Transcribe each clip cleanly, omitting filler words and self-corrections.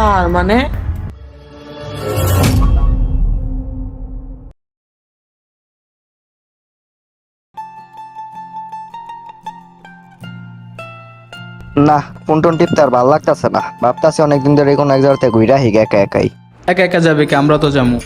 তার মানে না, ফোন টোন টিপতে আর ভালো লাগতেছে না। ভাবতেছি অনেকদিন ধরে কোনো এক জায়গাতে ঘুরে হিগ একা একাই। একা একা যাবে কি? আমরা তো যাবো।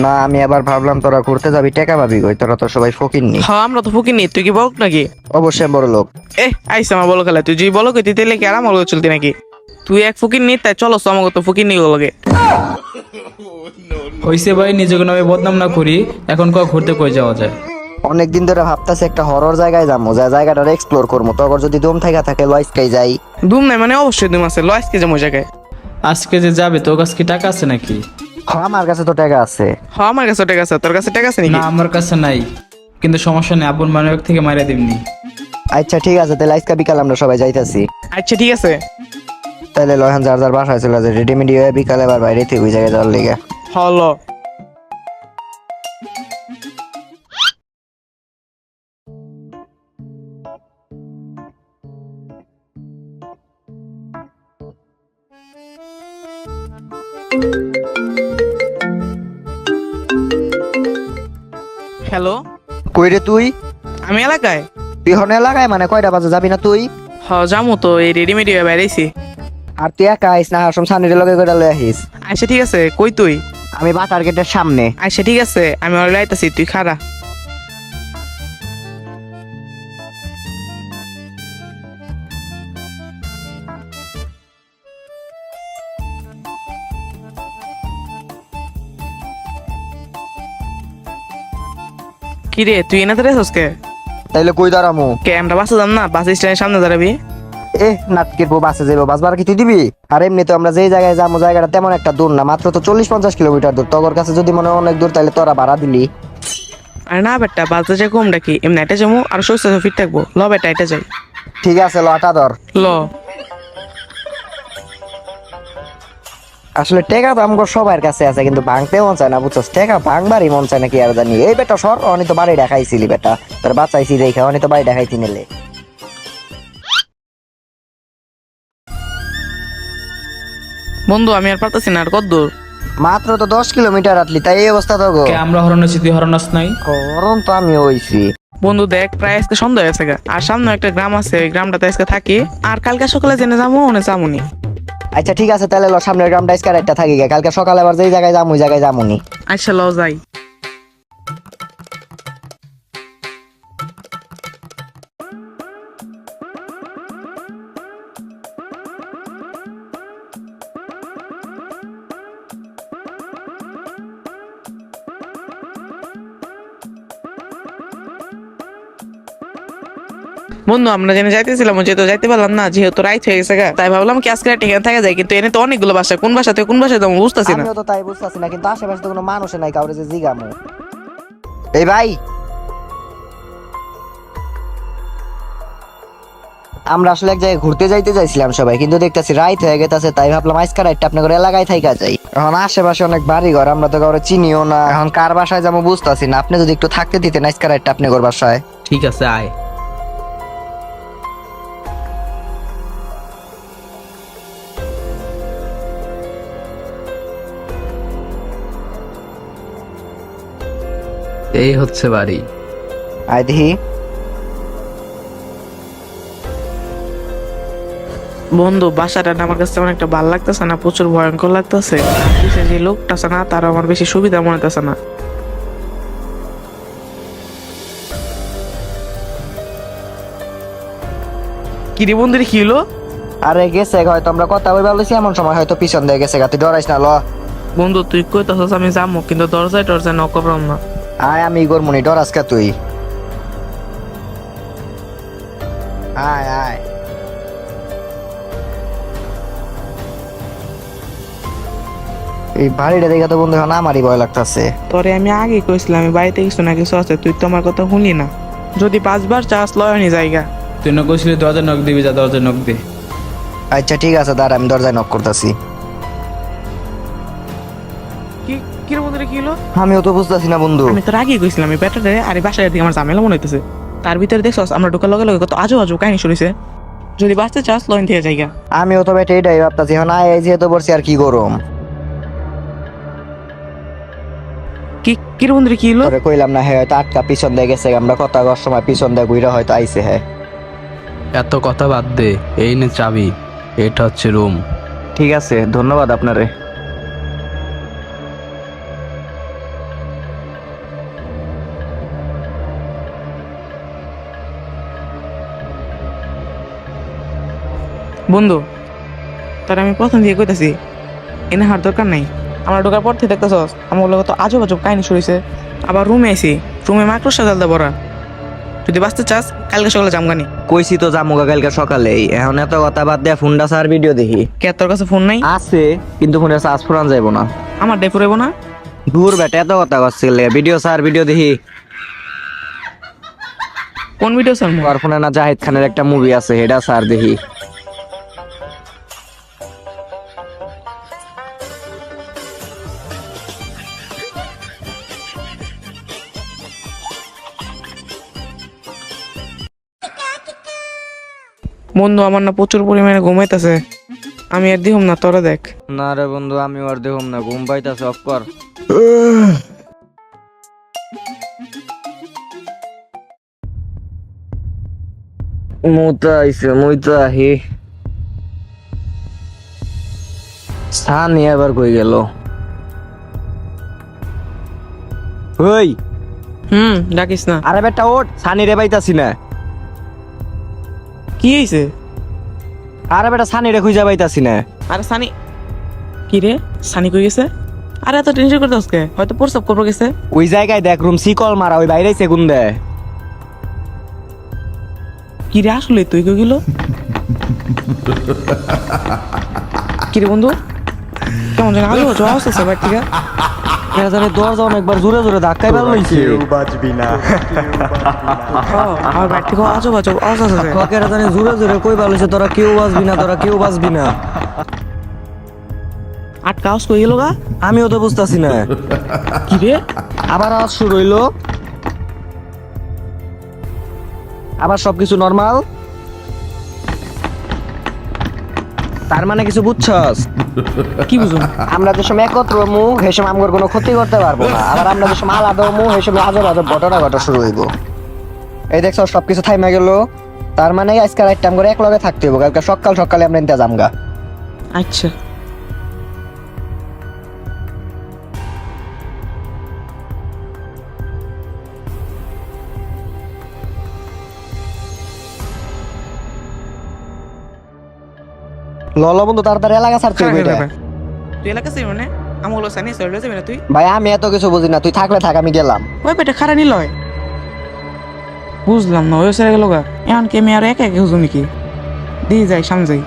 না, আমি আবার ভাবলাম তোরা ঘুরতে যাবি, টাকা পাবি কই? তোরা তো সবাই ফকিন্নি। হ্যাঁ আমরা তো ফুকি নি, তুই কি বক নাকি? অবশ্যই বড় লোক। আইসা আমার বলো খেলা, তুই যদি বলো কই তেলে কি আর আমার লগে চলতি নাকি? তুই এক ফুকির নি, তাই চলো আমাকে তো ফুকির নি লগে। হইছে ভাই, নিজেকে নামে বদনাম না করি। এখন ঘুরতে কই যাওয়া যায়? অনেকদিন ধরে ভাবতেছি একটা হরর জায়গায় যাবো, যা জায়গাটা এক্সপ্লোর করবো। তোর যদি দম থাকা থাকে লয়েসকাই যাই। দুম নাই মানে অবশ্যই দুম আছে, লয়েস কে যাবো জায়গায়। আজকে যে যাবে তোর কাছে কি টাকা আছে নাকি? হ্যাঁ, আমার কাছে তো টাকা আছে। হ্যাঁ আমার কাছে টাকা আছে, তোর কাছে টাকা আছে না, নাকি? আমার কাছে নাই, কিন্তু সমস্যা নেই, আপন মানবিক থেকে মাইরা দিমনি। আচ্ছা ঠিক আছে, তাহলে আজকে বিকাল আমরা সবাই যাইতাছি। আচ্ছা ঠিক আছে। তাহলে লয়হান যার যার বাসায় চলে যায়, রেডিমেডি হয়ে বিকালে আবার বাইরে থেকে ওই জায়গায় যাওয়ার লেগে। হলো হ্যালো, কই রে তুই? আমি এলাকায়। তুই হন এলাকায় মানে কয়টা বাজে যাবি না তুই? যামু তো, এই রেডিমেডি হয়ে বাইরেছি। আর তুই একা আইস না, হাসম সানির লগে করে লয়ে আহিস। আচ্ছা ঠিক আছে, কই তুই? আমি বাটার গেটের সামনে। আচ্ছা ঠিক আছে, আমি অলরেডি আইতাছি, তুই খাড়া। কিরে তুই এনে দাঁড়াইছস কে? তাইলে কই দাঁড়ামু? কে আমরা বাসে যাম না, বাস স্ট্যান্ডের সামনে দাঁড়াবি। নাটকের বউ বাসে যাবো, বাস ভাড়া কি তুই দিবি? আর এমনি তো আমরা যেই জায়গায় যাবো জায়গাটা তেমন একটা দূর না, মাত্র তো 40-50 কিলোমিটার দূর। তোর কাছে যদি মনে হয় অনেক দূর, তাহলে তোরা ভাড়া দিলি। আরে না বেটা, বাসে যাই কম ডাকি, এমনি এটা যাবো আর সুস্থ ফিট থাকবো। ল বেটা এটা যাই। ঠিক আছে, লটা ধর। ল আসলে টেকা তো আমার সবার কাছে আছে, কিন্তু ভাঙতে মন চায় না, বুঝছস? টেকা ভাঙবারই মন চায় না, কি আর জানি। এই বেটা সর, অনি তো বাড়ি দেখাইছিলি বেটা, তোর বাচ্চাইছি দেখে অনি তো বাড়ি দেখাইছি নিলে। বন্ধু আমি আর পারতাছি না, আর কত দূর? মাত্র তো 10 কিলোমিটার আটলি, তাই এই অবস্থা তো গো। কে আমরা হরণ হয়েছি, তুই হরণ নাই? গরম তো আমি হইছি। বন্ধু দেখ, প্রায় আজকে সন্ধ্যা হয়েছে গা, আর সামনে একটা গ্রাম আছে, ওই গ্রামটাতে আজকে থাকি, আর কালকে সকালে জেনে যাবো ওনে যামুনি। আচ্ছা ঠিক আছে, তাহলে সামনের গ্রামটা আজকে একটা থাকি গে, কালকে সকালে আবার যেই জায়গায় যাবো ওই জায়গায় যামুনি। আচ্ছা ল যাই। বন্ধু আমরা জেনে যাইতেছিলাম, যেহেতু যাইতে পারলাম না, যেহেতু রাইত হয়ে গেছে গা, তাই ভাবলাম কি আজকে এখানে থাকা যায়, কিন্তু এনে তো অনেকগুলো বাসা, কোন বাসা থেকে কোন বাসায় যাবো বুঝতেছি না। আমিও তো তাই বুঝতেছি না, কিন্তু আশেপাশে তো কোনো মানুষ নাই কাউরে যে জিগামু। এই ভাই, আমরা আসলে এক জায়গায় ঘুরতে যাইতে চাইছিলাম সবাই, কিন্তু দেখতেছি রাইত হয়ে গেছে, তাই ভাবলাম আজকে রাইটটা আপনাদের এলাকায় থাইকা যাই। এখন আশেপাশে অনেক বাড়ি ঘর, আমরা তো কাউরে চিনিও না, এখন কার বাসায় যাবো বুঝতেছি না। আপনি যদি একটু থাকতে দিতেন আজকে রাইটটা আপনাদের বাসায়। ঠিক আছে, আয়। এই হচ্ছে বাড়ি। আয় দেখি। বন্ধু বাসাটা না আমার কাছে অনেকটা ভালো লাগতেছে না, প্রচুর ভয়ঙ্কর লাগতেছে। যে লোকটা আছে না, তার আমার বেশি সুবিধা মনে হতেছে না। কিরে বন্ধু রে, কি হলো? আরে গেছে, হয়তো আমরা কথা বলে বলেছি, এমন সময় হয়তো পিছন দিয়ে গেছে, তুই ডরাইস না, ল। বন্ধু তুই কইতাছস আমি যাবো, কিন্তু দরজায় টরজায় নক করলাম না। আয়, আমি গরমুনি, ডরাস কা তুই? আয় আয়। এই বাড়িটা দেখে তো বন্ধু এখন আমারই ভয় লাগতেছে। তোরে আমি আগে কইছিলাম আমি বাড়িতে কিছু না কিছু আছে, তুই তো আমার কথা শুনি না। যদি 5বার চাস লয়নি জায়গা। তুই না কইছিলি দরজা নক দিবি, যা দরজা নক দে। আচ্ছা ঠিক আছে, দাঁড়া, আমি দরজায় নক করতেছি। কি কিরে বন্ধু রে, কি হলো? আমিও তো বুঝতেছি না বন্ধু। আমি তোর আগে কইছিলাম আমি ব্যাটারে, আরে বাসায় দিকে আমার ঝামেলা মনে হইতেছে। তার ভিতরে দেখছস আমরা ঢোকার লগে লগে কত আজো আজো কাহিনী শুনিছে। যদি বাঁচতে চাস লইন থেকে জায়গা। আমিও তো বেটা এটাই ভাবতাছি, এখন আয় যেহেতু বলছি আর কি করুম। কি কি রে বন্ধু রে, কি হলো? তোরে কইলাম না, হ্যাঁ হয়তো আটকা পিছন দিয়ে গেছে, আমরা কথা কর সময় পিছন দিয়ে ঘুরে হয়তো আইছে। হ্যাঁ এত কথা বাদ দে, এই নে চাবি, এটা হচ্ছে রুম। ঠিক আছে, ধন্যবাদ আপনারে। বন্ধু তার আমি প্রথম দিয়ে কইতাছি এনে হার দরকার নাই। আমরা ঢোকার পর থেকে দেখতেছস আমার লোক তো আজব আজব কাহিনী শুরুছে। আবার রুমে আইছি, রুমে মাকড়সা জাল দা বড়া। যদি বাঁচতে চাস কালকে সকালে জামগানি। কইছি তো জামুগা কালকে সকালেই, এখন এত কথা বাদ দেয়া ফোনটা স্যার ভিডিও দেখি। কে তোর কাছে ফোন নাই? আছে কিন্তু ফোনের চার্জ ফুরান যাইবো না। আমার ডে ফুরাইবো না? দূর বেটা, এত কথা করছিল, ভিডিও স্যার ভিডিও দেখি। কোন ভিডিও স্যার? তোর ফোনে না জাহিদ খানের একটা মুভি আছে, এটা স্যার দেখি। বন্ধু আমার না প্রচুর পরিমাণে ঘুমাইতেছে, আমি আর দিহুম না, তোরা দেখ। না রে বন্ধু, আমি আর দেখুম না, ঘুম পাইতাছে, অফ কর। মুতা আইছে, মুইতা আহি। সানি আবার কই গেল? ওই ডাকিস না। আরে বেটা ওঠ, সানি রে পাইতাছি না। কি হয়েছে? আরে বেটা সানি রে খুঁজা পাইতাছি না। আরে সানি, কি রে সানি কই গেছে? আরে এত টেনশন করতে আজকে, হয়তো প্রস্তাব করবো গেছে। ওই জায়গায় দেখ, রুম সিকল মারা, ওই বাইরে সেগুন দে। কি রে আসলে তুই কই গেল? কি রে বন্ধু, কেমন যেন আলো জোয়া আসছে বাড়ি থেকে। দরজা অনেকবার জোরে জোরে ধাক্কাই বের হইছে। আমার বাড়ি থেকে আজব আজব আওয়াজ আসছে। কাকেরা জানে জোরে জোরে কই বালছে, তোরা কেউ বাঁচবি না, তোরা কেউ বাঁচবি না। আটকা আওয়াজ কই গেল গা? আমিও তো বুঝতাছি না। কি রে? আবার আওয়াজ শুরু হইলো, আবার সবকিছু নরমাল। তার মানে কিছু বুঝছস? কি বুঝুন? আমরা যে সময় একত্র মু সেই সময় আমার কোনো ক্ষতি করতে পারবো না, আবার আমরা যে সময় আলাদা মু সেই সময় আজব আজব ঘটনা ঘটা শুরু হইব। এই দেখছ সবকিছু থাইমা গেল, তার মানে আজকে রাইট টাইম করে এক লগে থাকতে হইব, কালকে সকাল সকালে আমরা ইনতে যামগা। আচ্ছা লল বন্ধু, তাড়াতাড়ি এলাকা ছাড়তে হইব এটা। তুই এলাকা যাবি মানে আমার লোক সানি চলে যাবি না তুই? ভাই আমি এত কিছু বুঝি না, তুই থাকলে থাক, আমি গেলাম। ওই পেটে খারা নিল বুঝলাম না, ওই সেরে গেল গা। এখন কি আমি আর একা একা হুজুম নাকি? দিয়ে যাই সামনে যাই।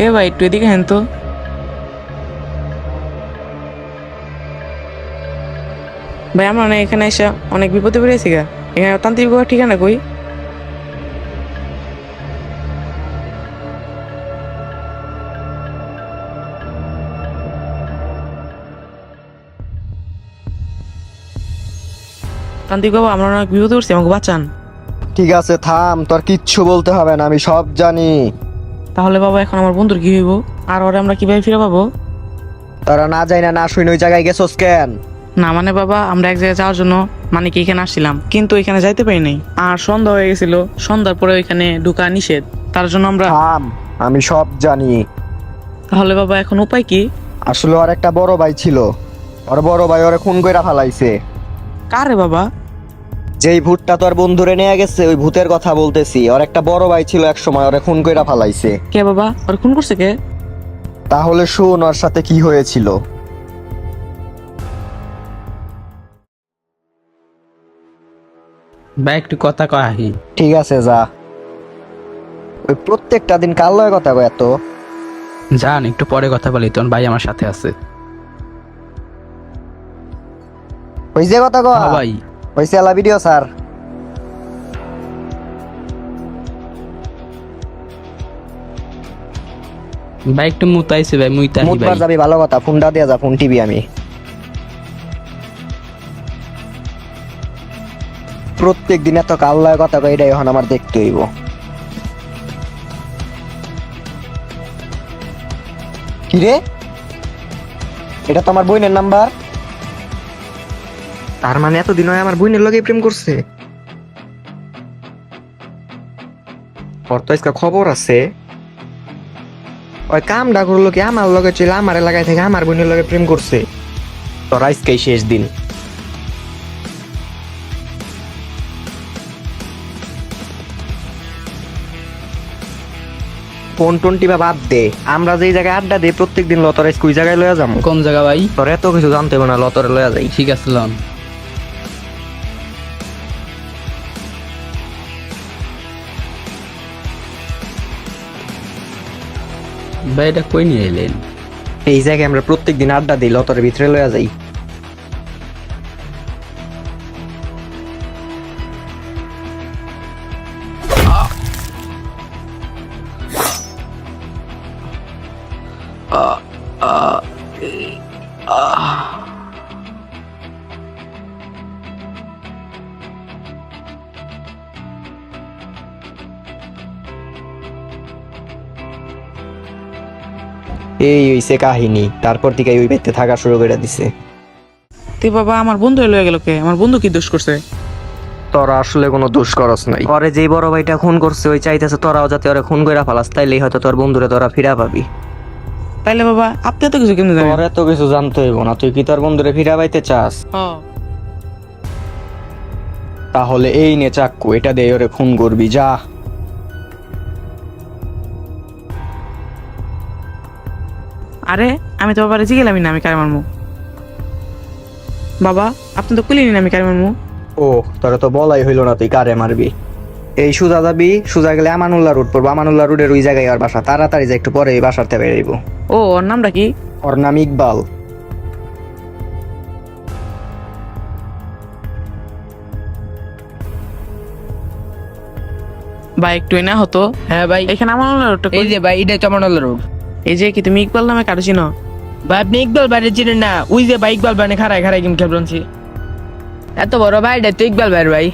এ ভাই একটু এদিকে হেন তো। ভাই আমরা না এখানে এসে অনেক বিপদে পড়েছি গা। এখানে তান্ত্রিক বাবার ঠিকানা কই? তান্ত্রিক বাবা আমরা অনেক বিপদে পড়ছি, আমাকে বাঁচান। ঠিক আছে থাম, তোর কিচ্ছু বলতে হবে না, আমি সব জানি। তাহলে বাবা এখন আমার বন্ধুর কি হইব? আর ওরা আমরা কিভাবে ফিরে পাবো? তোরা না যাই না শুই ওই জায়গায় গেছোস কেন? না মানে বাবা আমরা এক জায়গায় যাওয়ার জন্য মানে কি এখানে আসছিলাম, কিন্তু এখানে যাইতে পারি নাই। আর সন্ধ্যা হয়ে গেছিল, সন্ধ্যার পরে ওইখানে ঢোকা নিষেধ, তার জন্য আমরা। থাম, আমি সব জানি। তাহলে বাবা এখন উপায় কি? আসলে ওর একটা বড় ভাই ছিল, ওর বড় ভাই ওরে খুন কইরা ফালাইছে। কারে বাবা? যেই ভূতটা তোর বন্ধুরে নিয়ে গেছে ওই ভূতের কথা বলতেছি। ওর একটা বড় ভাই ছিল, এক সময় ওরে খুন কইরা ফালাইছে। কে বাবা? ওর খুন করছে কে? তাহলে শোন ওর সাথে কি হয়েছিল। ভাই একটু কথা কহি। ঠিক আছে যা। ওই প্রত্যেকটা দিন কার লয় কথা কয় এত? জান একটু পরে কথা বলি, তোর ভাই আমার সাথে আছে। ওই যে কথা কয় ভাই ওই সেলা ভিডিও স্যার। ভাই একটু মুতাইছে ভাই, মুইতাহি ভাই। মুতবার যাবি ভালো কথা, ফোনটা দিয়ে যা, ফোন টিভি আমি। প্রত্যেক দিন এত কাল্লায় কথা কই, এটাই এখন আমার দেখতে হইব। কিরে, এটা তো আমার বোনের নাম্বার। তার মানে এতদিন হয় আমার বোনের লগে প্রেম করছে। ওর তো আজকে খবর আছে। ওই কামটা করলো কি, আমার লগে ছিল, আমার এলাকায় থেকে আমার বোনের লগে প্রেম করছে। তোর আজকেই শেষ দিন। ফোন টোন টিপা বাদ দে, আমরা যেই জায়গায় আড্ডা দিই প্রত্যেকদিন, লতর আজকে ওই জায়গায় লয়া যাবো। কোন জায়গা ভাই? তোর এত কিছু জানতে হবে না, লতরে লয়া যাই। ঠিক আছে লন। ভাই এটা কই নিয়ে এলেন? এই জায়গায় আমরা প্রত্যেকদিন আড্ডা দিই, লতরের ভিতরে লয়া যাই। এই হইছে কাহিনী, তারপর থেকে ওই ব্যক্তি থাকা শুরু করে দিছে। তুই বাবা আমার বন্ধু লয়ে গেল কে? আমার বন্ধু কি দোষ করছে? তোরা আসলে কোনো দোষ করস নাই। ওরে যেই বড় ভাইটা খুন করছে, ওই চাইতেছে তোরাও যাতে ওরে খুন কইরা ফালাস, তাইলেই হয়তো তোর বন্ধুরে তোরা ফিরা পাবি। তাইলে বাবা আপনি এত কিছু কেমনে জানেন? তোর এত কিছু জানতে হইব না। তুই কি তোর বন্ধুরে ফিরা পাইতে চাস? তাহলে এই নে চাক্কু, এটা দিয়ে ওরে খুন করবি, যা। আরে আমি তো বাবারে জিগেলামই না আমি কারে মারমু। বাবা আপনি তো কুলিনি না আমি কারে মারমু। ও, তোরা তো বলাই হইল না তুই কারে মারবি। এই সুজা যাবি, সুজা গেলে আমানুল্লাহ রোড পড়বো, আমানুল্লাহ রোডের ওই জায়গায় ওর বাসা। তাড়াতাড়ি যা, একটু পরে এই বাসার থেকে বেরোইব। ও ওর নামটা কি? ওর নাম ইকবাল। ভাই একটু না হতো। হ্যাঁ ভাই, এখানে আমার রোডটা এই যে ভাই এটাই চমনাল রোড। এই যে কি তুমি ইকবাল নামে কারো চিনো? ভাই আপনি ইকবাল বাইরে চিনেন না? ওই যে ভাই ইকবাল বাইরে খারাই খারাই গেম খেলছি। এত বড় ভাই, এটা তো ইকবাল ভাইয়ের ভাই।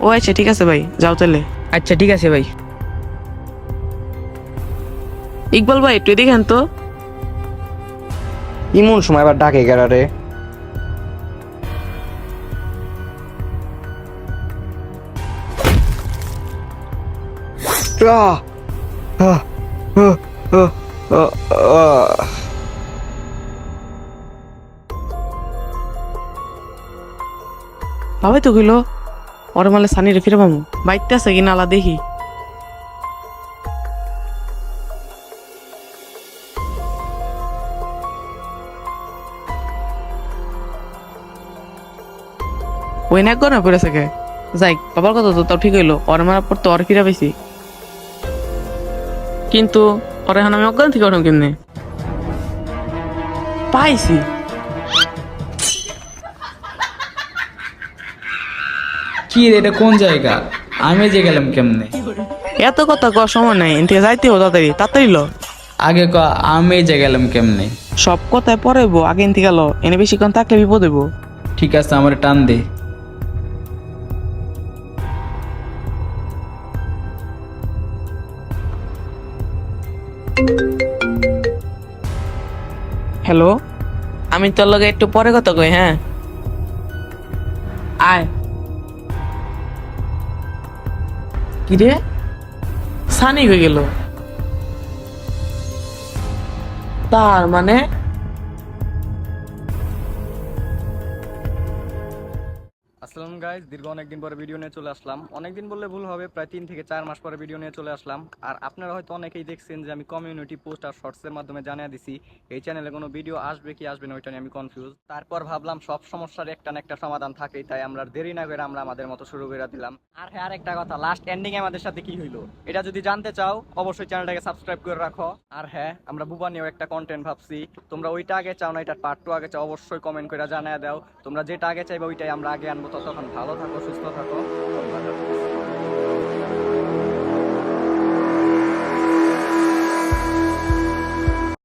ও আচ্ছা ঠিক আছে ভাই, যাও তাহলে। আচ্ছা ঠিক আছে ভাই। ইকবাল ভাই একটু দেখেন তো। ইমন সময় আবার ডাকে গেরারে। বাবাই তো কইলো ওর মালে সানিরে ফিরে পাবো। বাইতে আছে কি নালা দেখি। ওই না করে পড়েছে কে? যাই বাবার কথা তো তাও ঠিক হইলো, ওর মারার পর তো ওর ফিরে পাইছি। কিন্তু ওর এখন আমি অজ্ঞান থেকে ওঠাম কেমনে? পাইছি। কি রে, এটা কোন জায়গা? আমি যে গেলাম কেমনে? এত কথা কর সময় নাই, এনতে যাইতে হো তাড়াতাড়ি তাড়াতাড়ি লো। আগে ক আমি যে গেলাম কেমনে? সব কথায় পরে হইবো, আগে এনতে গেল। এনে বেশিক্ষণ থাকলে বিপদ হইব। ঠিক আছে, আমার টান দে। হ্যালো, আমি তোর লগে একটু পরে কথা কই। হ্যাঁ আয়। কিরে সানি হয়ে গেল? তার মানে আসসালামু গাইস, দীর্ঘ অনেকদিন পরে ভিডিও নিয়ে চলে আসলাম। অনেকদিন বললে ভুল হবে, প্রায় 3 থেকে 4 মাস পরে ভিডিও নিয়ে চলে আসলাম। আর আপনারা হয়তো অনেকেই দেখছেন যে আমি কমিউনিটি পোস্ট আর শর্টসের মাধ্যমে জানিয়ে দিছি এই চ্যানেলে কোনো ভিডিও আসবে কি আসবে না, ওইটা নিয়ে আমি কনফিউজ। তারপর ভাবলাম সব সমস্যার একটা না একটা সমাধান থাকেই, তাই আমরা দেরি না করে আমরা আমাদের মতো শুরু করে দিলাম। আর হ্যাঁ, আরেকটা কথা, লাস্ট এন্ডিং এ আমাদের সাথে কি হইলো এটা যদি জানতে চাও অবশ্যই চ্যানেলটাকে সাবস্ক্রাইব করে রাখো। আর হ্যাঁ, আমরা বুবা নিয়েও একটা কন্টেন্ট ভাবছি। তোমরা ওইটা আগে চাও না এটা পার্ট 2 আগে চাও, অবশ্যই কমেন্ট করে জানিয়ে দাও। তোমরা যেটা আগে চাইবে ওইটাই আমরা আগে আনবো। ততক্ষণ ভালো থাকো, সুস্থ থাকো, ধন্যবাদ।